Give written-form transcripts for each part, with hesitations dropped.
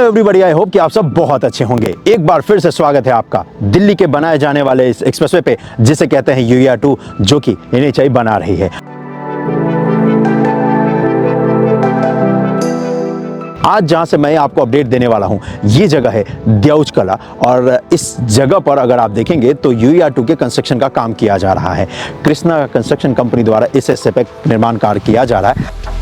Everybody, I hope कि आप सब बहुत अच्छे होंगे। एक बार फिर से स्वागत है आपका दिल्ली के बनाए जाने वाले इस एक्सप्रेसवे पे जिसे कहते हैं UER2, जो कि NHAI बना रही है। आज जहां से मैं आपको अपडेट देने वाला हूं, ये जगह है द्यौच कला, और इस जगह पर अगर आप देखेंगे तो UER2 के कंस्ट्रक्शन का काम किया जा रहा है। कृष्णा कंस्ट्रक्शन कंपनी द्वारा इस हिस्से पे निर्माण कार्य किया जा रहा है।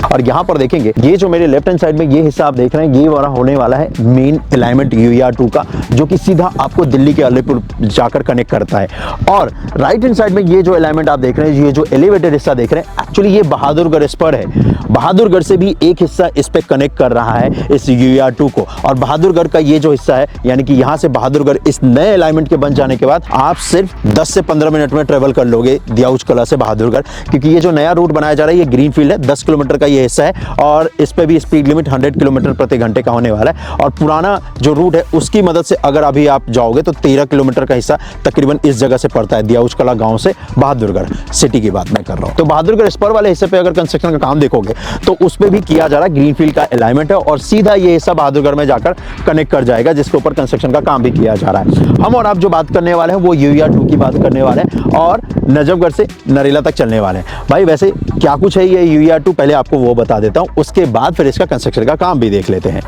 और यहाँ पर देखेंगे, ये जो मेरे लेफ्ट हैंड साइड में ये हिस्सा आप देख रहे हैं, ये वाला होने वाला है मेन अलाइनमेंट UER2 का, जो कि सीधा आपको दिल्ली के अलीपुर जाकर कनेक्ट करता है। और राइट हैंड साइड में ये जो अलाइनमेंट आप देख रहे हैं, ये जो एलिवेटेड हिस्सा देख रहे हैं, एक्चुअली ये बहादुरगढ़ स्पर है। बहादुरगढ़ से भी एक हिस्सा इस पे कनेक्ट कर रहा है इस UER2 को, और बहादुरगढ़ का ये जो हिस्सा है, यानी कि यहाँ से बहादुरगढ़ इस नए अलाइनमेंट के बन जाने के बाद आप सिर्फ 10 से 15 मिनट में ट्रेवल कर लोगे द्यौच कला से बहादुरगढ़, क्योंकि ये जो नया रूट बनाया जा रहा है ये ग्रीन फील्ड है। 10 किलोमीटर का ये हिस्सा है और इस पे भी स्पीड लिमिट 100 किलोमीटर प्रति घंटे का होने वाला है। और पुराना जो रूट है उसकी मदद से अगर अभी आप जाओगे तो 13 किलोमीटर का हिस्सा तकरीबन इस जगह से पड़ता है, द्यौच कला गांव से बहादुरगढ़ सिटी की बात मैं कर रहा हूं। तो बहादुरगढ़ स्पर वाले हिस्से पे अगर कंस्ट्रक्शन का काम देखोगे तो उस पे भी किया जा रहा है, ग्रीन फील्ड का अलाइनमेंट है और सीधा ये हिस्सा बहादुरगढ़ में जाकर कनेक्ट कर जाएगा, जिसके ऊपर कंस्ट्रक्शन का काम भी किया जा रहा है। हम और आप जो बात करने वाले हैं वो UER2 की बात करने वाले हैं और नजफगढ़ से नरेला तक चलने वाले हैं। भाई वैसे क्या कुछ है ये UER2, पहले आपको वो बता देता हूं, उसके बाद फिर इसका कंस्ट्रक्शन का काम भी देख लेते हैं।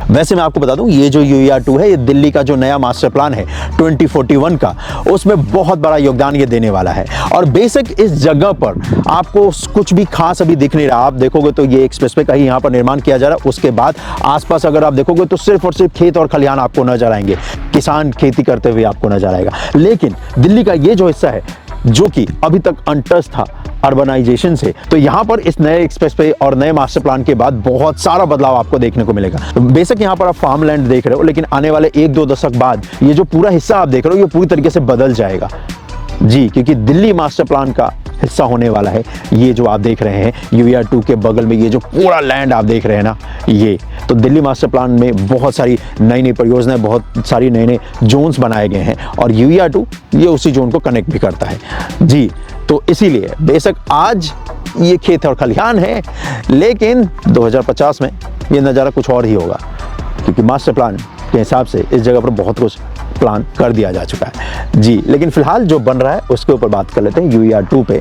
वैसे मैं आपको बता दूं, ये जो UER2 है, ये दिल्ली का जो नया मास्टर प्लान है 2041 का, उसमें बहुत बड़ा योगदान ये देने वाला है। और बेसिक इस जगह पर आपको कुछ भी खास अभी दिख नहीं रहा। आप देखोगे तो ये एक्सप्रेसवे का ही यहाँ पर निर्माण किया जा रहा है। उसके बाद आसपास अगर आप देखोगे तो सिर्फ और सिर्फ खेत और खलिहान आपको नजर आएंगे, किसान खेती करते हुए आपको नजर आएगा। लेकिन दिल्ली का ये जो हिस्सा है, जो कि अभी तक अनटच था अर्बनाइजेशन से, तो यहाँ पर इस नए एक्सप्रेसवे और नए मास्टर प्लान के बाद बहुत सारा बदलाव आपको देखने को मिलेगा। तो बेशक यहाँ पर आप फार्म लैंड देख रहे हो, लेकिन आने वाले 1-2 दशक बाद ये जो पूरा हिस्सा आप देख रहे हो ये पूरी तरीके से बदल जाएगा जी, क्योंकि दिल्ली मास्टर प्लान का हिस्सा होने वाला है ये जो आप देख रहे हैं। UER2 के बगल में ये जो पूरा लैंड आप देख रहे हैं ना, ये तो दिल्ली मास्टर प्लान में बहुत सारी नई नई परियोजनाएं, बहुत सारी नए नए जोन्स बनाए गए हैं और UER2 ये उसी जोन को कनेक्ट भी करता है जी। तो इसीलिए बेशक आज ये खेत और खलिहान है, लेकिन 2050 में ये नज़ारा कुछ और ही होगा, क्योंकि मास्टर प्लान के हिसाब से इस जगह पर बहुत कुछ प्लान कर दिया जा चुका है जी। लेकिन फिलहाल जो बन रहा है उसके ऊपर बात कर लेते हैं UER2 पे,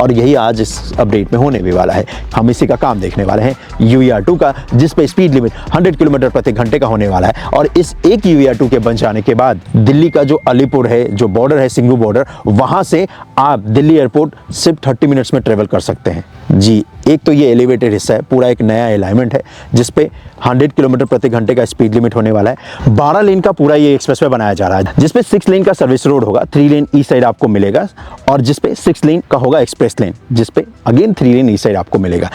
और यही आज इस अपडेट में होने भी वाला है। हम इसी का काम देखने वाले हैं UER2 का, जिस पे स्पीड लिमिट 100 किलोमीटर प्रति घंटे का होने वाला है। और इस एक UER2 के बन जाने के बाद दिल्ली का जो अलीपुर है, जो बॉर्डर है, सिंघू बॉर्डर, वहां से आप दिल्ली एयरपोर्ट सिर्फ 30 मिनट्स में ट्रेवल कर सकते हैं जी। एक तो ये एलिवेटेड हिस्सा है, पूरा एक नया अलाइनमेंट है जिसपे 100 किलोमीटर प्रति घंटे का स्पीड लिमिट होने वाला है। 12 लेन का पूरा ये एक्सप्रेसवे बनाया जा रहा है, जिसपे 6 लेन का सर्विस रोड होगा, 3 लेन ईस्ट साइड आपको मिलेगा, और जिसपे 6 लेन का होगा एक्सप्रेस लेन, जिसपे अगेन 3 लेन ईस्ट साइड आपको मिलेगा।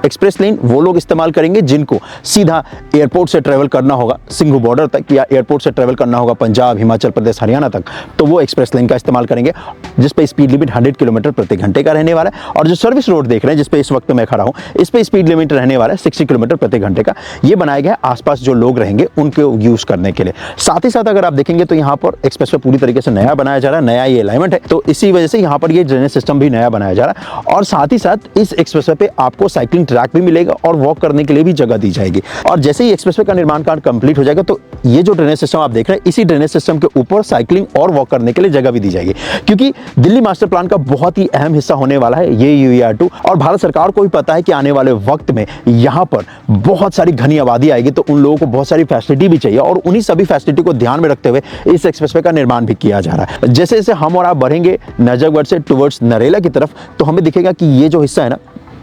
एक्सप्रेस लेन वो लोग इस्तेमाल करेंगे जिनको सीधा एयरपोर्ट से ट्रेवल करना होगा सिंघू बॉर्डर तक, या एयरपोर्ट से ट्रेवल करना होगा पंजाब, हिमाचल प्रदेश, हरियाणा तक, तो वो एक्सप्रेस लेन का इस्तेमाल करेंगे, जिस पे स्पीड लिमिट 100 किलोमीटर प्रति घंटे का रहने वाला है। और जो सर्विस रोड देख रहे हैं, जिस पे इस वक्त मैं खड़ा हूं, इस पे स्पीड लिमिट रहने वाला है 60 किलोमीटर प्रति घंटे का। ये बनाया गया है आसपास जो लोग रहेंगे उनको यूज करने के लिए। साथ ही साथ अगर आप देखेंगे तो यहाँ पर एक्सप्रेसवे पूरी तरीके से नया बनाया जा रहा है, नया ये अलाइनमेंट है, तो इसी वजह से यहाँ पर ये ड्रेनेज सिस्टम भी नया बनाया जा रहा है। और साथ ही साथ इस एक्सप्रेसवे पे आपको साइकिलिंग ट्रैक भी मिलेगा और वॉक करने के लिए भी जगह दी जाएगी। और जैसे ही एक्सप्रेसवे का निर्माण कार्य कंप्लीट हो जाएगा तो ये जो ड्रेनेज सिस्टम आप देख रहे हैं, इसी ड्रेनेज सिस्टम के ऊपर साइकिलिंग और वॉक करने के लिए जगह भी दी जाएगी, क्योंकि दिल्ली मास्टर प्लान का बहुत ही अहम हिस्सा होने वाला है ये UER2। और भारत सरकार को भी पता है कि आने वाले वक्त में यहाँ पर बहुत सारी घनी आबादी आएगी, तो उन लोगों को बहुत सारी फैसिलिटी भी चाहिए, और उन्हीं सभी फैसिलिटी को ध्यान में रखते हुए इस एक्सप्रेसवे का निर्माण भी किया जा रहा है। जैसे जैसे हम और आप बढ़ेंगे नजफगढ़ से टुवर्ड्स नरेला की तरफ, तो हमें दिखेगा कि ये जो हिस्सा है ना,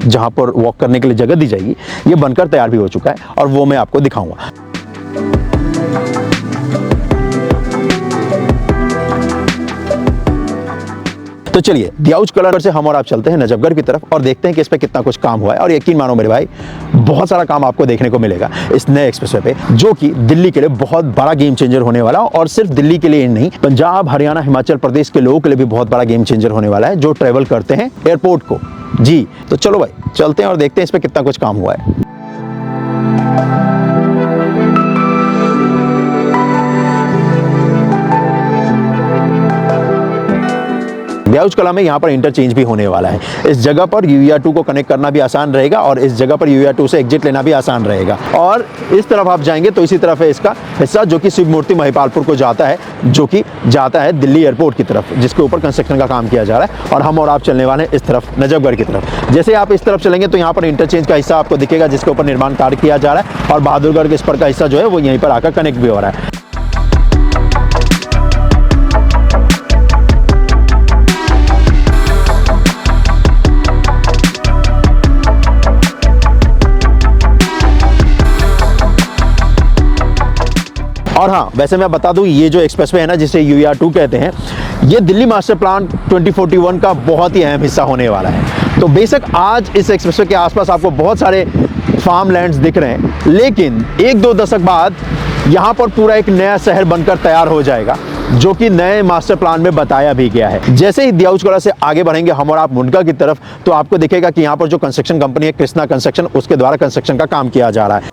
जहां पर वॉक करने के लिए जगह दी जाएगी, ये बनकर तैयार भी हो चुका है, और वो मैं आपको दिखाऊंगा। तो चलिए द्यौच कला से हम और आप चलते हैं नजफगढ़ की तरफ और देखते हैं कि इस पे कितना कुछ काम हुआ है। और यकीन मानो मेरे भाई, बहुत सारा काम आपको देखने को मिलेगा इस नए एक्सप्रेसवे पे, जो कि दिल्ली के लिए बहुत बड़ा गेम चेंजर होने वाला है। और सिर्फ दिल्ली के लिए नहीं, पंजाब, हरियाणा, हिमाचल प्रदेश के लोगों के लिए भी बहुत बड़ा गेम चेंजर होने वाला है, जो ट्रेवल करते हैं एयरपोर्ट को जी। तो चलो भाई चलते हैं और देखते हैं इस पे कितना कुछ काम हुआ है। ब्याउज कला में यहाँ पर इंटरचेंज भी होने वाला है। इस जगह पर UER2 को कनेक्ट करना भी आसान रहेगा और इस जगह पर UER2 से एग्जिट लेना भी आसान रहेगा। और इस तरफ आप जाएंगे तो इसी तरफ है इसका हिस्सा जो कि शिव मूर्ति महिपालपुर को जाता है, जो कि जाता है दिल्ली एयरपोर्ट की तरफ, जिसके ऊपर कंस्ट्रक्शन का काम किया जा रहा है। और हम और आप चलने वाले हैं इस तरफ नजफगढ़ की तरफ। जैसे आप इस तरफ चलेंगे तो यहाँ पर इंटरचेंज का हिस्सा आपको दिखेगा जिसके ऊपर निर्माण कार्य किया जा रहा है और बहादुरगढ़ के इस पर का हिस्सा जो है वो यहीं पर आकर कनेक्ट भी हो रहा है। और हाँ, वैसे मैं बता दूं ये जो एक्सप्रेसवे है ना जिसे UER2 कहते हैं, ये दिल्ली मास्टर प्लान 2041 का बहुत ही अहम हिस्सा होने वाला है। तो बेशक आज इस एक्सप्रेसवे के आसपास आपको बहुत सारे फार्म लैंड्स दिख रहे हैं, लेकिन 1-2 दशक बाद यहाँ पर पूरा एक नया शहर बनकर तैयार हो जाएगा जो कि नए मास्टर प्लान में बताया भी गया है। जैसे ही दियाउजकला से आगे बढ़ेंगे हम और आप मुंडका की तरफ तो आपको दिखेगा कि यहाँ पर जो कंस्ट्रक्शन कंपनी है कृष्णा कंस्ट्रक्शन, उसके द्वारा कंस्ट्रक्शन का काम किया जा रहा है।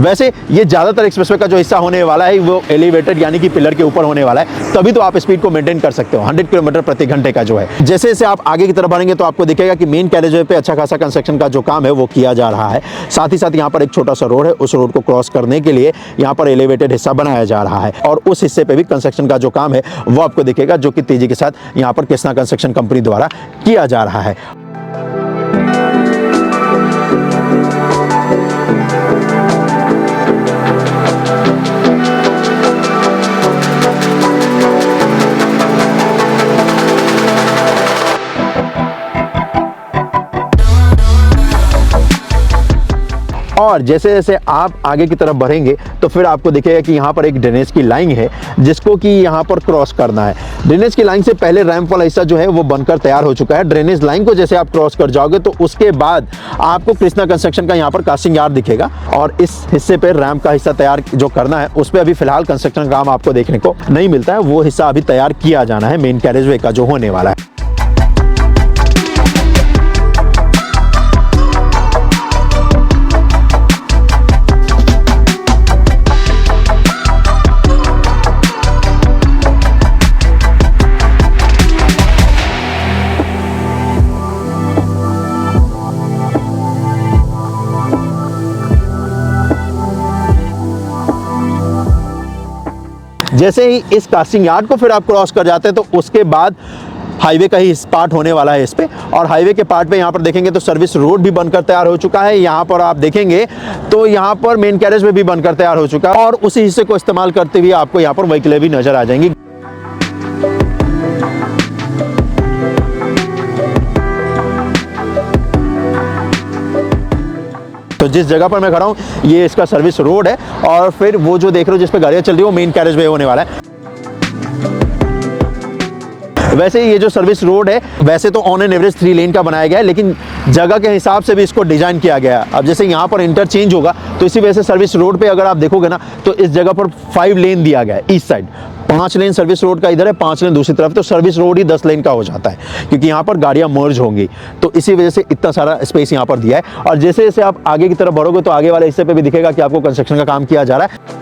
वैसे ये ज़्यादातर एक्सप्रेसवे का जो हिस्सा होने वाला है वो एलिवेटेड यानी कि पिलर के ऊपर होने वाला है, तभी तो आप स्पीड को मेंटेन कर सकते हो 100 किलोमीटर प्रति घंटे का जो है। जैसे जैसे आप आगे की तरफ बढ़ेंगे तो आपको दिखेगा कि मेन कैरेजवे पे अच्छा खासा कंस्ट्रक्शन का जो काम है वो किया जा रहा है। साथ ही साथ यहाँ पर एक छोटा सा रोड है, उस रोड को क्रॉस करने के लिए यहाँ पर एलिवेटेड हिस्सा बनाया जा रहा है और उस हिस्से पे भी कंस्ट्रक्शन का जो काम है वो आपको दिखेगा जो कि तेजी के साथ यहाँ पर कृष्णा कंस्ट्रक्शन कंपनी द्वारा किया जा रहा है। और जैसे जैसे आप आगे की तरफ बढ़ेंगे तो फिर आपको दिखेगा कि यहाँ पर एक ड्रेनेज की लाइन है जिसको कि यहाँ पर क्रॉस करना है। ड्रेनेज की लाइन से पहले रैंप वाला हिस्सा जो है वो बनकर तैयार हो चुका है। ड्रेनेज लाइन को जैसे आप क्रॉस कर जाओगे तो उसके बाद आपको कृष्णा कंस्ट्रक्शन का यहाँ पर कास्टिंग यार्ड दिखेगा और इस हिस्से पर रैंप का हिस्सा तैयार जो करना है उस पर अभी फिलहाल कंस्ट्रक्शन का काम आपको देखने को नहीं मिलता है, वो हिस्सा अभी तैयार किया जाना है मेन कैरेजवे का जो होने वाला है। जैसे ही इस कास्टिंग यार्ड को फिर आप क्रॉस कर जाते हैं तो उसके बाद हाईवे का ही पार्ट होने वाला है इस पे, और हाईवे के पार्ट पे यहाँ पर देखेंगे तो सर्विस रोड भी बनकर तैयार हो चुका है। यहाँ पर आप देखेंगे तो यहाँ पर मेन कैरेज में भी बनकर तैयार हो चुका है और उसी हिस्से को इस्तेमाल करते हुए आपको यहाँ पर व्हीकलें भी नजर आ जाएंगी। तो जिस जगह पर मैं खड़ा हूँ ये इसका सर्विस रोड है और फिर वो जो देख रहे हो जिस पे गाड़ियाँ चल रही है वो मेन कैरेज वे होने वाला है। वैसे ये जो सर्विस रोड है वैसे तो ऑन एन एवरेज 3 लेन का बनाया गया है, लेकिन जगह के हिसाब से भी इसको डिजाइन किया गया है। अब जैसे यहाँ पर इंटरचेंज होगा तो इसी वजह से सर्विस रोड पे अगर आप देखोगे ना तो इस जगह पर 5 लेन दिया गया है ईस्ट साइड, 5 लेन सर्विस रोड का इधर है, 5 लेन दूसरी तरफ, तो सर्विस रोड ही 10 लेन का हो जाता है क्योंकि यहाँ पर गाड़ियाँ मर्ज होंगी, तो इसी वजह से इतना सारा स्पेस यहाँ पर दिया है। और जैसे जैसे आप आगे की तरफ बढ़ोगे तो आगे वाले हिस्से पे भी दिखेगा कि आपको कंस्ट्रक्शन का काम किया जा रहा है।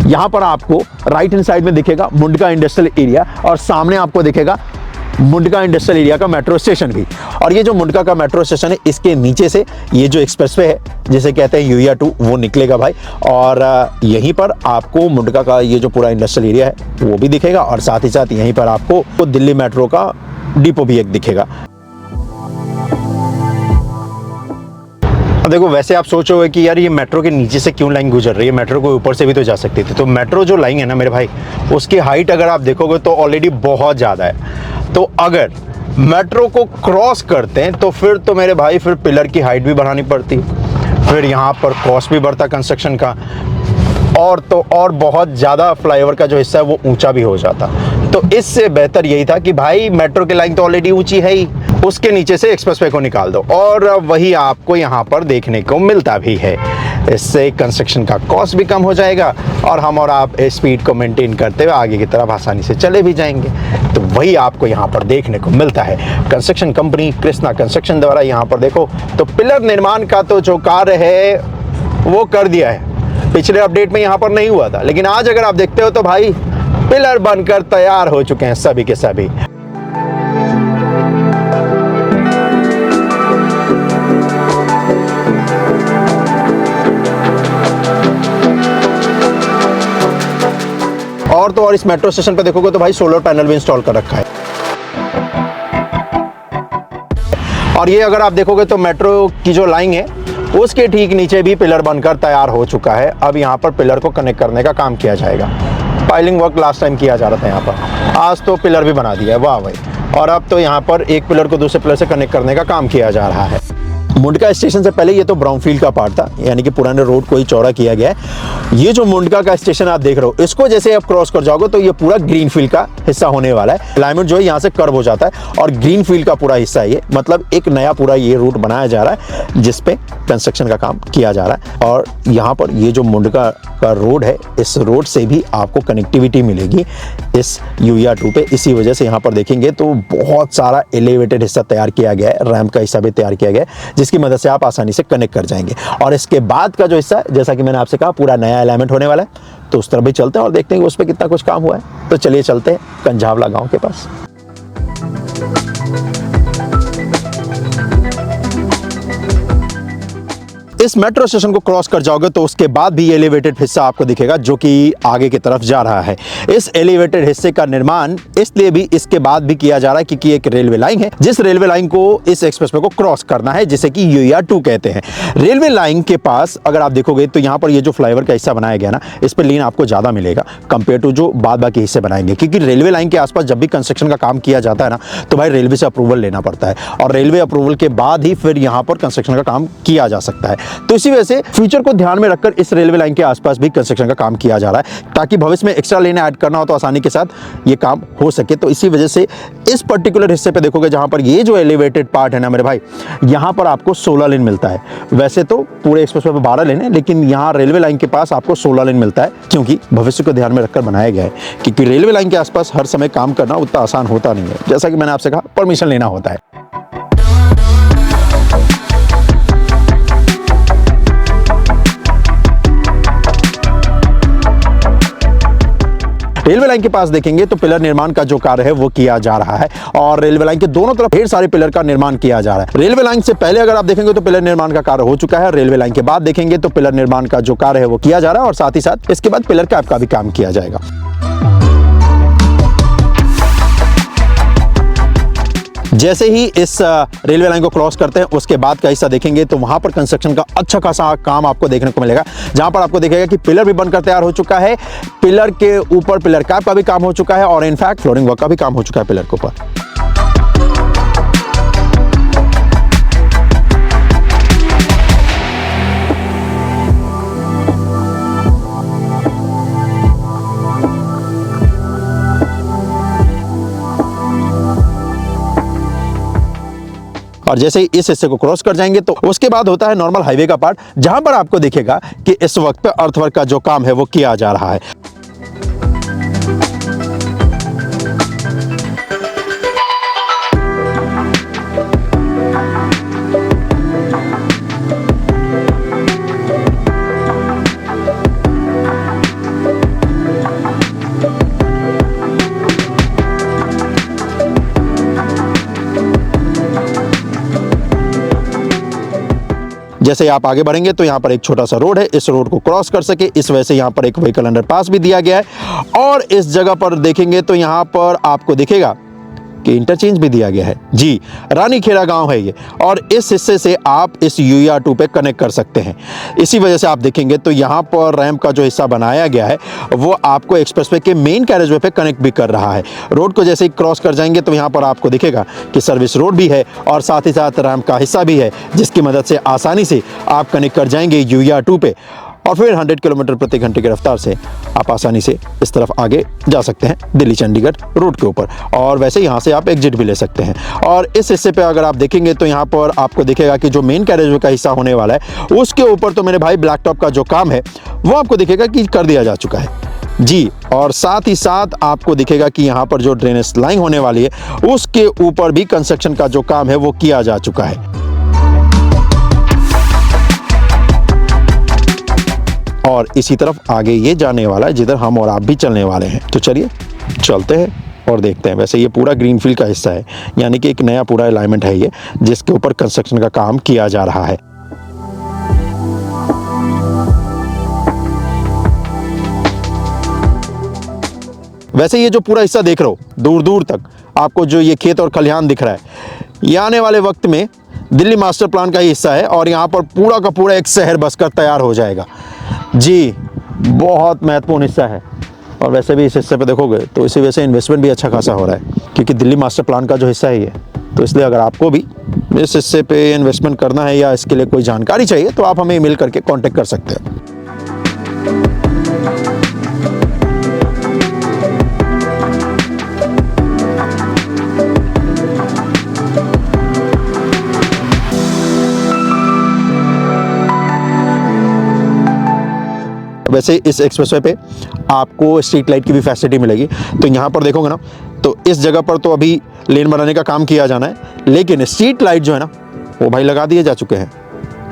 यहाँ पर आपको राइट हैंड साइड में दिखेगा मुंडका इंडस्ट्रियल एरिया और सामने आपको दिखेगा मुंडका इंडस्ट्रियल एरिया का मेट्रो स्टेशन भी। और ये जो मुंडका का मेट्रो स्टेशन है इसके नीचे से ये जो एक्सप्रेसवे है जिसे कहते हैं UER2 वो निकलेगा भाई, और यहीं पर आपको मुंडका का ये जो पूरा इंडस्ट्रियल एरिया है वो भी दिखेगा और साथ ही साथ यहीं पर आपको दिल्ली मेट्रो का डिपो भी एक दिखेगा। देखो वैसे आप सोचोगे कि यार ये मेट्रो के नीचे से क्यों लाइन गुजर रही है, मेट्रो को ऊपर से भी तो जा सकती थी। तो मेट्रो जो लाइन है ना मेरे भाई, उसकी हाइट अगर आप देखोगे तो ऑलरेडी बहुत ज़्यादा है। तो अगर मेट्रो को क्रॉस करते हैं तो फिर तो मेरे भाई फिर पिलर की हाइट भी बढ़ानी पड़ती, फिर यहाँ पर कॉस्ट भी बढ़ता कंस्ट्रक्शन का, और बहुत ज़्यादा फ्लाईओवर का जो हिस्सा है वो ऊंचा भी हो जाता। तो इससे बेहतर यही था कि भाई मेट्रो की लाइन तो ऑलरेडी ऊंची है ही, उसके नीचे से एक्सप्रेसवे को निकाल दो, और वही आपको यहाँ पर देखने को मिलता भी है। इससे कंस्ट्रक्शन का कॉस्ट भी कम हो जाएगा और हम और आप स्पीड को मेंटेन करते हुए आगे की तरफ आसानी से चले भी जाएंगे। तो वही आपको यहाँ पर देखने को मिलता है। कंस्ट्रक्शन कंपनी कृष्णा कंस्ट्रक्शन द्वारा यहाँ पर देखो तो पिलर निर्माण का तो जो कार्य है वो कर दिया है। पिछले अपडेट में यहाँ पर नहीं हुआ था, लेकिन आज अगर आप देखते हो तो भाई पिलर बनकर तैयार हो चुके हैं सभी के सभी। और तो और इस मेट्रो स्टेशन पे देखोगे तो भाई सोलर पैनल भी इंस्टॉल कर रखा है। और ये अगर आप देखोगे तो मेट्रो की जो लाइन है उसके ठीक नीचे भी पिलर बनकर तैयार हो चुका है। अब यहाँ पर पिलर को कनेक्ट करने का काम किया जाएगा। पाइलिंग वर्क लास्ट टाइम किया जा रहा था यहाँ पर, आज तो पिलर भी बना दिया है, वाह भाई। और अब तो यहाँ पर एक पिलर को दूसरे पिलर से कनेक्ट करने का काम किया जा रहा है। मुंडका स्टेशन से पहले ये तो ब्राउनफील्ड का पार्ट था, यानी कि पुराने रोड को ही चौड़ा किया गया है। ये जो मुंडका का स्टेशन आप देख रहे हो, इसको जैसे आप क्रॉस कर जाओगे तो ये पूरा ग्रीनफील्ड का हिस्सा होने वाला है। अलाइनमेंट जो है यहाँ से कर्व हो जाता है और ग्रीनफील्ड का पूरा हिस्सा है ये, मतलब एक नया पूरा ये रूट बनाया जा रहा है जिसपे कंस्ट्रक्शन का काम किया जा रहा है। और यहाँ पर ये जो मुंडका का रोड है, इस रोड से भी आपको कनेक्टिविटी मिलेगी इस UER2 पे। इसी वजह से यहाँ पर देखेंगे तो बहुत सारा एलिवेटेड हिस्सा तैयार किया गया है, रैंप का हिस्सा भी तैयार किया गया है, जिसकी मदद से आप आसानी से कनेक्ट कर जाएंगे। और इसके बाद का जो हिस्सा है, जैसा कि मैंने आपसे कहा, पूरा नया अलाइनमेंट होने वाला है। तो उस तरफ भी चलते हैं और देखते हैं कि उस पर कितना कुछ काम हुआ है। तो चलिए चलते हैं कंझावला गांव के पास। इस मेट्रो स्टेशन को क्रॉस कर जाओगे तो उसके बाद भी एलिवेटेड हिस्सा आपको दिखेगा जो कि आगे की तरफ जा रहा है। इस एलिवेटेड हिस्से का निर्माण इसलिए भी इसके बाद भी किया जा रहा है क्योंकि एक रेलवे लाइन है, जिस रेलवे लाइन को इस एक्सप्रेसवे को क्रॉस करना है, जिसे कि UER2 कहते हैं। रेलवे लाइन के पास अगर आप देखोगे तो यहाँ पर ये जो फ्लाईओवर का हिस्सा बनाया गया ना, इस पर लेन आपको ज्यादा मिलेगा कंपेयर टू जो बाद बाकी हिस्से बनाएंगे, क्योंकि रेलवे लाइन के आसपास जब भी कंस्ट्रक्शन का काम किया जाता है ना, तो भाई रेलवे से अप्रूवल लेना पड़ता है और रेलवे अप्रूवल के बाद ही फिर यहाँ पर कंस्ट्रक्शन का काम किया जा सकता है। तो इसी वजह से फ्यूचर को ध्यान में रखकर इस रेलवे लाइन के आसपास भी कंस्ट्रक्शन का काम किया जा रहा है, ताकि भविष्य में एक्स्ट्रा लेन ऐड करना हो तो आसानी के साथ ये काम हो सके। तो इसी वजह से इस पर्टिकुलर हिस्से पे देखोगे जहां पर ये जो एलिवेटेड पार्ट है ना मेरे भाई, यहां पर आपको 16 लेन मिलता है। वैसे तो पूरे एक्सप्रेसवे पे 12 लेन है, लेकिन यहां रेलवे लाइन के पास आपको 16 लेन मिलता है, क्योंकि भविष्य को ध्यान में रखकर बनाया गया है। क्योंकि रेलवे लाइन के आसपास हर समय काम करना उतना आसान होता नहीं है, जैसा कि मैंने आपसे कहा, परमिशन लेना होता है। रेलवे लाइन के पास देखेंगे तो पिलर निर्माण का जो कार्य है वो किया जा रहा है और रेलवे लाइन के दोनों तरफ ढेर सारे पिलर का निर्माण किया जा रहा है। रेलवे लाइन से पहले अगर आप देखेंगे तो पिलर निर्माण का कार्य हो चुका है, रेलवे लाइन के बाद देखेंगे तो पिलर निर्माण का जो कार्य है वो किया जा रहा है और साथ ही साथ इसके बाद पिलर कैप का भी काम किया जाएगा। जैसे ही इस रेलवे लाइन को क्रॉस करते हैं उसके बाद का हिस्सा देखेंगे तो वहां पर कंस्ट्रक्शन का अच्छा खासा काम आपको देखने को मिलेगा, जहां पर आपको दिखेगा कि पिलर भी बनकर तैयार हो चुका है, पिलर के ऊपर पिलर कैप का भी काम हो चुका है और इनफैक्ट फ्लोरिंग वर्क का भी काम हो चुका है पिलर के ऊपर। और जैसे ही इस हिस्से को क्रॉस कर जाएंगे तो उसके बाद होता है नॉर्मल हाईवे का पार्ट, जहां पर आपको दिखेगा कि इस वक्त अर्थवर्क का जो काम है वो किया जा रहा है। जैसे आप आगे बढ़ेंगे तो यहाँ पर एक छोटा सा रोड है, इस रोड को क्रॉस कर सके इस वजह से यहाँ पर एक व्हीकल अंडरपास भी दिया गया है। और इस जगह पर देखेंगे तो यहाँ पर आपको दिखेगा कि इंटरचेंज भी दिया गया है। जी, रानीखेड़ा गांव है ये, और इस हिस्से से आप इस UER2 पे कनेक्ट कर सकते हैं। इसी वजह से आप देखेंगे तो यहाँ पर रैंप का जो हिस्सा बनाया गया है वो आपको एक्सप्रेसवे के मेन कैरेजवे पे कनेक्ट भी कर रहा है। रोड को जैसे ही क्रॉस कर जाएंगे तो यहाँ पर आपको दिखेगा कि सर्विस रोड भी है और साथ ही साथ रैंप का हिस्सा भी है, जिसकी मदद से आसानी से आप कनेक्ट कर जाएंगे UER2 पे, और फिर 100 किलोमीटर प्रति घंटे की रफ्तार से आप आसानी से इस तरफ आगे जा सकते हैं दिल्ली चंडीगढ़ रोड के ऊपर। और वैसे यहाँ से आप एग्जिट भी ले सकते हैं। और इस हिस्से पे अगर आप देखेंगे तो यहाँ पर आपको दिखेगा कि जो मेन कैरेजवे का हिस्सा होने वाला है उसके ऊपर तो मेरे भाई ब्लैक टॉप का जो काम है वो आपको दिखेगा कि कर दिया जा चुका है। जी, और साथ ही साथ आपको दिखेगा कि यहाँ पर जो ड्रेनेज लाइन होने वाली है उसके ऊपर भी कंस्ट्रक्शन का जो काम है वो किया जा चुका है। और इसी तरफ आगे ये जाने वाला है जिधर हम और आप भी चलने वाले हैं। तो चलिए चलते हैं और देखते हैं। वैसे ये पूरा ग्रीनफील्ड का हिस्सा है, यानी कि एक नया पूरा अलाइनमेंट है ये, जिसके ऊपर कंस्ट्रक्शन का काम किया जा रहा है। वैसे ये जो पूरा हिस्सा देख रहे हो दूर दूर तक आपको जो ये खेत और खलिहान दिख रहा है, ये आने वाले वक्त में दिल्ली मास्टर प्लान का ही हिस्सा है और यहाँ पर पूरा का पूरा एक शहर बसकर तैयार हो जाएगा। जी, बहुत महत्वपूर्ण हिस्सा है। और वैसे भी इस हिस्से पे देखोगे तो इसी वजह से इन्वेस्टमेंट भी अच्छा खासा हो रहा है, क्योंकि दिल्ली मास्टर प्लान का जो हिस्सा है ये, तो इसलिए अगर आपको भी इस हिस्से पे इन्वेस्टमेंट करना है या इसके लिए कोई जानकारी चाहिए तो आप हमें ईमेल करके कांटेक्ट कर सकते हैं। वैसे इस एक्सप्रेसवे पे आपको स्ट्रीट लाइट की भी फैसिलिटी मिलेगी। तो यहाँ पर देखोगे ना तो इस जगह पर तो अभी लेन बनाने का काम किया जाना है, लेकिन स्ट्रीट लाइट जो है ना वो भाई लगा दिए जा चुके हैं।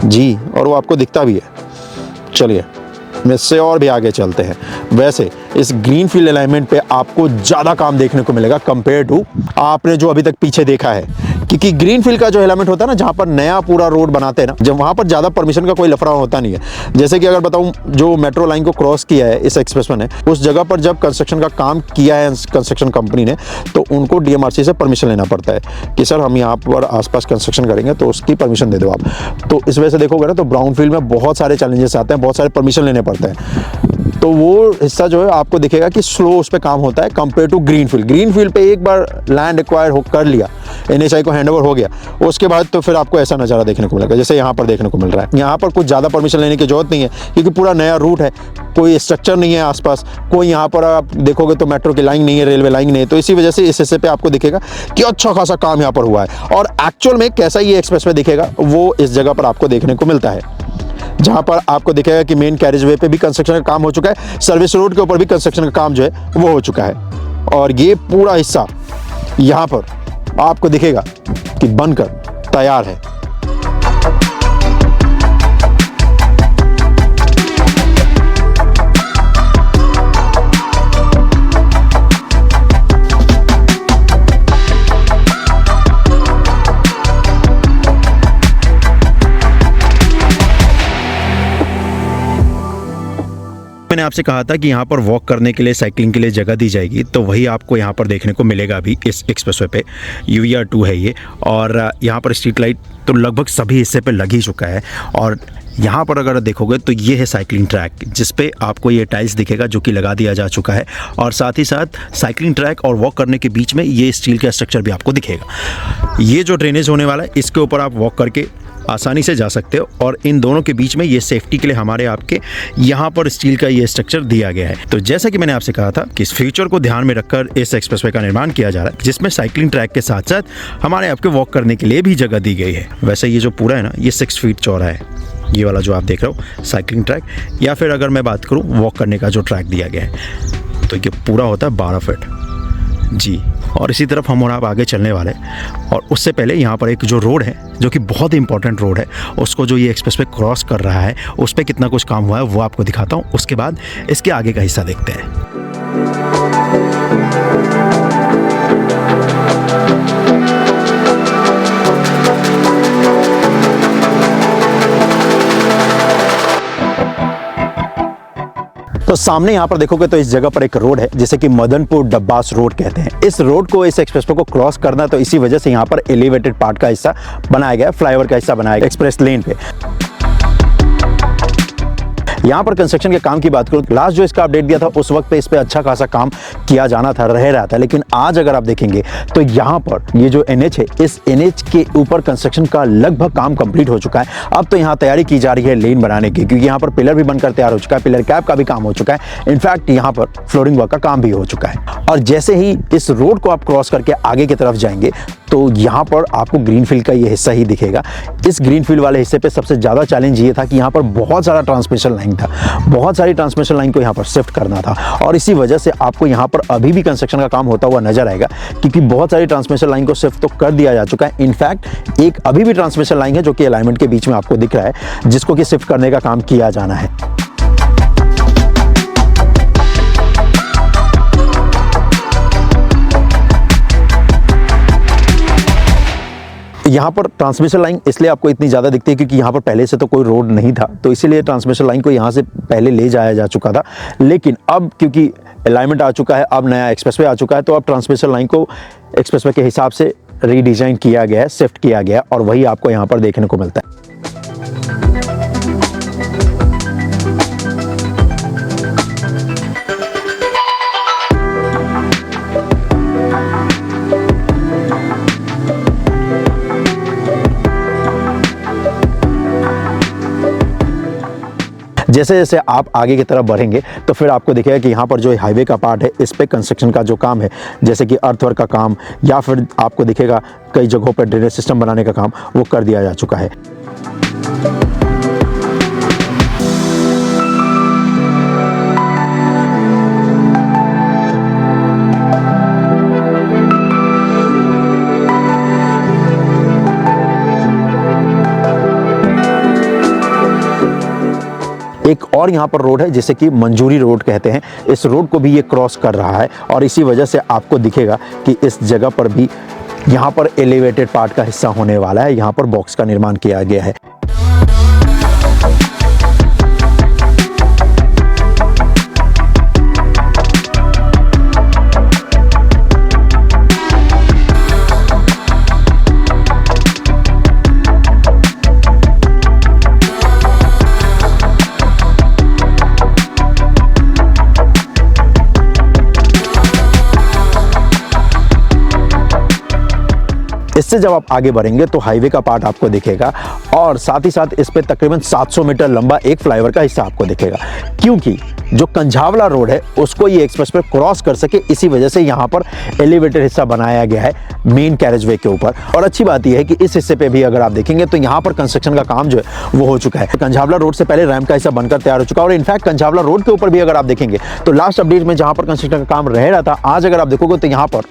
जी, और वो आपको दिखता भी है। चलिए इससे और भी आगे चलते हैं। वैसे इस ग्रीनफील्ड अलाइनमेंट पे आपको ज़्यादा काम देखने को मिलेगा कंपेयर टू आपने जो अभी तक पीछे देखा है, क्योंकि ग्रीनफील्ड का जो एलिमेंट होता है ना, जहाँ पर नया पूरा रोड बनाते हैं ना, जब वहाँ पर ज़्यादा परमिशन का कोई लफड़ा होता नहीं है। जैसे कि अगर बताऊँ, जो मेट्रो लाइन को क्रॉस किया है इस एक्सप्रेसवे ने, उस जगह पर जब कंस्ट्रक्शन का काम किया है कंस्ट्रक्शन कंपनी ने, तो उनको DMRC से परमिशन लेना पड़ता है कि सर हम यहाँ पर आसपास कंस्ट्रक्शन करेंगे तो उसकी परमिशन दे दो आप। तो इस वजह से देखोगे ना तो ब्राउन फील्ड में बहुत सारे चैलेंजेस आते हैं, बहुत सारे परमिशन लेने पड़ते हैं। तो वो हिस्सा जो है आपको दिखेगा कि स्लो उस पर काम होता है कंपेयर टू ग्रीनफील्ड। ग्रीनफील्ड पे एक बार लैंड एक्वायर कर लिया, NHAI को हैंडओवर हो गया, उसके बाद तो फिर आपको ऐसा नज़ारा देखने को मिलेगा जैसे यहाँ पर देखने को मिल रहा है। यहाँ पर कुछ ज़्यादा परमिशन लेने की जरूरत नहीं है, क्योंकि पूरा नया रूट है, कोई स्ट्रक्चर नहीं है आसपास, कोई यहाँ पर आप देखोगे तो मेट्रो की लाइन नहीं है, रेलवे लाइन नहीं है। तो इसी वजह से इस हिस्से पे आपको दिखेगा कि अच्छा खासा काम यहाँ पर हुआ है। और एक्चुअल में कैसा ये एक्सप्रेसवे दिखेगा वो इस जगह पर आपको देखने को मिलता है, जहां पर आपको दिखेगा कि मेन कैरेजवे पे भी कंस्ट्रक्शन का काम हो चुका है, सर्विस रोड के ऊपर भी कंस्ट्रक्शन का काम जो है वो हो चुका है। और ये पूरा हिस्सा यहां पर आपको दिखेगा कि बनकर तैयार है। मैंने आपसे कहा था कि यहाँ पर वॉक करने के लिए, साइकिलिंग के लिए जगह दी जाएगी, तो वही आपको यहाँ पर देखने को मिलेगा भी इस एक्सप्रेसवे पे। UER2 है ये, और यहाँ पर स्ट्रीट लाइट तो लगभग सभी हिस्से पे लग ही चुका है। और यहाँ पर अगर देखोगे तो ये है साइकिलिंग ट्रैक, जिस पे आपको ये टाइल्स दिखेगा जो कि लगा दिया जा चुका है। और साथ ही साथ साइकिलिंग ट्रैक और वॉक करने के बीच में ये स्टील का स्ट्रक्चर भी आपको दिखेगा। ये जो ड्रेनेज होने वाला है इसके ऊपर आप वॉक करके आसानी से जा सकते हो, और इन दोनों के बीच में ये सेफ्टी के लिए हमारे आपके यहाँ पर स्टील का ये स्ट्रक्चर दिया गया है। तो जैसा कि मैंने आपसे कहा था कि इस फ्यूचर को ध्यान में रखकर इस एक्सप्रेसवे का निर्माण किया जा रहा है, जिसमें साइकिलिंग ट्रैक के साथ साथ हमारे आपके वॉक करने के लिए भी जगह दी गई है। वैसे ये जो पूरा है ना, ये 6 फीट चौड़ा है, ये वाला जो आप देख रहे हो साइकिलिंग ट्रैक, या फिर अगर मैं बात करूँ वॉक करने का जो ट्रैक दिया गया है तो ये पूरा होता है 12 फीट। जी, और इसी तरफ हम और आप आगे चलने वाले हैं। और उससे पहले यहाँ पर एक जो रोड है जो कि बहुत ही इंपॉर्टेंट रोड है, उसको जो ये एक्सप्रेसवे क्रॉस कर रहा है उस पर कितना कुछ काम हुआ है वो आपको दिखाता हूँ। उसके बाद इसके आगे का हिस्सा देखते हैं। तो तो सामने यहाँ पर देखोगे तो इस जगह पर एक रोड है जिसे कि मदनपुर डब्बास रोड कहते हैं। इस रोड को, इस एक्सप्रेसवे को क्रॉस करना, तो इसी वजह से यहाँ पर एलिवेटेड पार्ट का हिस्सा बनाया गया, फ्लाईओवर का हिस्सा बनाया गया एक्सप्रेस लेन पे। यहाँ पर कंस्ट्रक्शन के काम की बात करूँ, लास्ट जो इसका अपडेट दिया था उस वक्त पे इस पे अच्छा खासा काम किया जाना था, रह रहा था, लेकिन आज अगर आप देखेंगे तो यहाँ पर ये जो NH है, इस NH के ऊपर कंस्ट्रक्शन का लगभग काम कंप्लीट हो चुका है। अब तो यहाँ तैयारी की जा रही है लेन बनाने की, क्योंकि यहाँ पर पिलर भी बनकर तैयार हो चुका है, पिलर कैप का भी काम हो चुका है, इनफैक्ट यहाँ पर फ्लोरिंग वर्क का काम भी हो चुका है। और जैसे ही इस रोड को आप क्रॉस करके आगे की तरफ जाएंगे तो यहाँ पर आपको ग्रीनफील्ड का ये हिस्सा ही दिखेगा। इस ग्रीनफील्ड वाले हिस्से पे सबसे ज़्यादा चैलेंज ये था कि यहाँ पर बहुत सारा ट्रांसमिशन लाइन था, बहुत सारी ट्रांसमिशन लाइन को यहाँ पर शिफ्ट करना था, और इसी वजह से आपको यहाँ पर अभी भी कंस्ट्रक्शन का काम होता हुआ नजर आएगा, क्योंकि बहुत सारी ट्रांसमिशन लाइन को शिफ्ट तो कर दिया जा चुका है। इनफैक्ट एक अभी भी ट्रांसमिशन लाइन है जो कि अलाइनमेंट के बीच में आपको दिख रहा है, जिसको कि शिफ्ट करने का काम किया जाना है। यहाँ पर ट्रांसमिशन लाइन इसलिए आपको इतनी ज़्यादा दिखती है क्योंकि यहाँ पर पहले से तो कोई रोड नहीं था, तो इसीलिए ट्रांसमिशन लाइन को यहाँ से पहले ले जाया जा चुका था। लेकिन अब क्योंकि अलाइनमेंट आ चुका है, अब नया एक्सप्रेसवे आ चुका है, तो अब ट्रांसमिशन लाइन को एक्सप्रेसवे के हिसाब से रीडिज़ाइन किया गया है, शिफ्ट किया गया है, और वही आपको यहाँ पर देखने को मिलता है। जैसे जैसे आप आगे की तरफ बढ़ेंगे तो फिर आपको दिखेगा कि यहाँ पर जो हाईवे का पार्ट है, इस पे कंस्ट्रक्शन का जो काम है, जैसे कि अर्थवर्क का काम, या फिर आपको दिखेगा कई जगहों पर ड्रेनेज सिस्टम बनाने का काम, वो कर दिया जा चुका है। एक और यहाँ पर रोड है जिसे कि मंजूरी रोड कहते हैं, इस रोड को भी ये क्रॉस कर रहा है, और इसी वजह से आपको दिखेगा कि इस जगह पर भी यहाँ पर एलिवेटेड पार्ट का हिस्सा होने वाला है, यहाँ पर बॉक्स का निर्माण किया गया है। इससे जब आप आगे बढ़ेंगे तो हाईवे का पार्ट आपको दिखेगा, और साथ ही साथ इस पे तकरीबन 700 मीटर लंबा एक फ्लाईओवर का हिस्सा आपको दिखेगा, क्योंकि जो कंझावला रोड है उसको ये एक्सप्रेसवे क्रॉस कर सके, इसी वजह से यहाँ पर एलिवेटेड हिस्सा बनाया गया है मेन कैरेजवे के ऊपर। और अच्छी बात यह है कि इस हिस्से पे भी अगर आप देखेंगे तो यहाँ पर कंस्ट्रक्शन का काम जो है वो हो चुका है। कंझावला रोड से पहले रैम्प का हिस्सा बनकर तैयार हो चुका है, और इनफैक्ट कंझावला रोड के ऊपर भी अगर आप देखेंगे तो लास्ट अपडेट में जहाँ पर कंस्ट्रक्शन का काम रह रहा था, आज अगर आप देखोगे तो यहाँ पर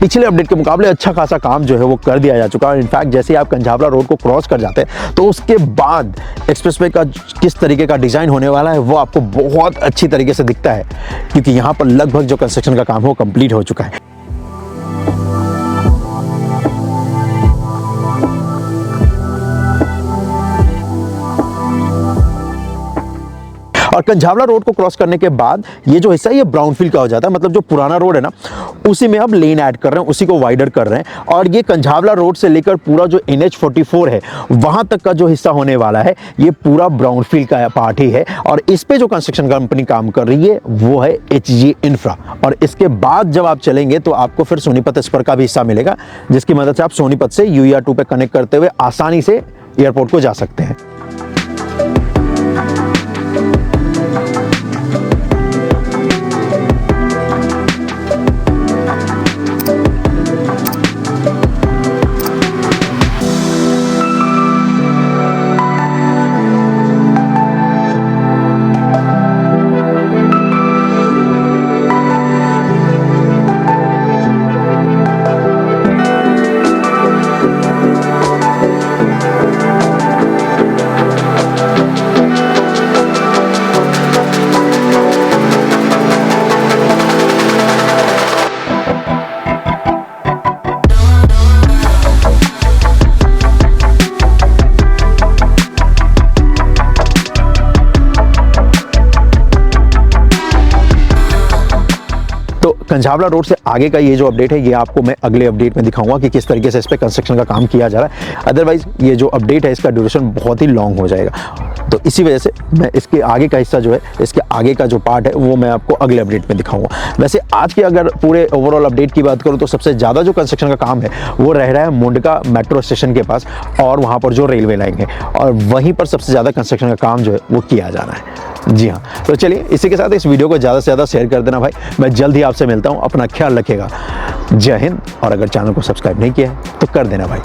पिछले अपडेट के मुकाबले अच्छा खासा काम जो है वो कर दिया जा चुका है। इनफैक्ट जैसे आप कंझावला रोड को क्रॉस कर जाते हैं तो उसके बाद एक्सप्रेसवे का किस तरीके का डिज़ाइन होने वाला है वो आपको बहुत अच्छी तरीके से दिखता है, क्योंकि यहाँ पर लगभग जो कंस्ट्रक्शन का काम है वो कंप्लीट हो चुका है। और कंझावला रोड को क्रॉस करने के बाद ये जो हिस्सा है ये ब्राउनफील्ड का हो जाता है, मतलब जो पुराना रोड है ना उसी में अब लेन ऐड कर रहे हैं, उसी को वाइडर कर रहे हैं, और ये कंझावला रोड से लेकर पूरा जो NH44 है वहां तक का जो हिस्सा होने वाला है ये पूरा ब्राउनफील्ड का पार्ट ही है। और इस पे जो कंस्ट्रक्शन कंपनी काम कर रही है वो है HG इंफ्रा, और इसके बाद जब आप चलेंगे तो आपको फिर सोनीपत स्पर का भी हिस्सा मिलेगा, जिसकी मदद से आप सोनीपत से UER2 पे कनेक्ट करते हुए आसानी से एयरपोर्ट को जा सकते हैं। संझावला रोड से आगे का ये जो अपडेट है ये आपको मैं अगले अपडेट में दिखाऊंगा कि किस तरीके से इस पर कंस्ट्रक्शन का काम किया जा रहा है। अदरवाइज ये जो अपडेट है इसका ड्यूरेशन बहुत ही लॉन्ग हो जाएगा, तो इसी वजह से मैं इसके आगे का हिस्सा जो है, इसके आगे का जो पार्ट है वो मैं आपको अगले अपडेट में दिखाऊंगा। वैसे आज की अगर पूरे ओवरऑल अपडेट की बात करूं तो सबसे ज़्यादा जो कंस्ट्रक्शन का काम है वो रह रहा है मुंडका मेट्रो स्टेशन के पास और वहाँ पर जो रेलवे लाइन है, और वहीं पर सबसे ज़्यादा कंस्ट्रक्शन का काम जो है वो किया जा रहा है। जी हाँ, तो चलिए इसी के साथ इस वीडियो को ज़्यादा से ज़्यादा शेयर कर देना भाई। मैं जल्द ही आपसे मिलता हूँ, अपना ख्याल रखिएगा। जय हिंद, और अगर चैनल को सब्सक्राइब नहीं किया है तो कर देना भाई।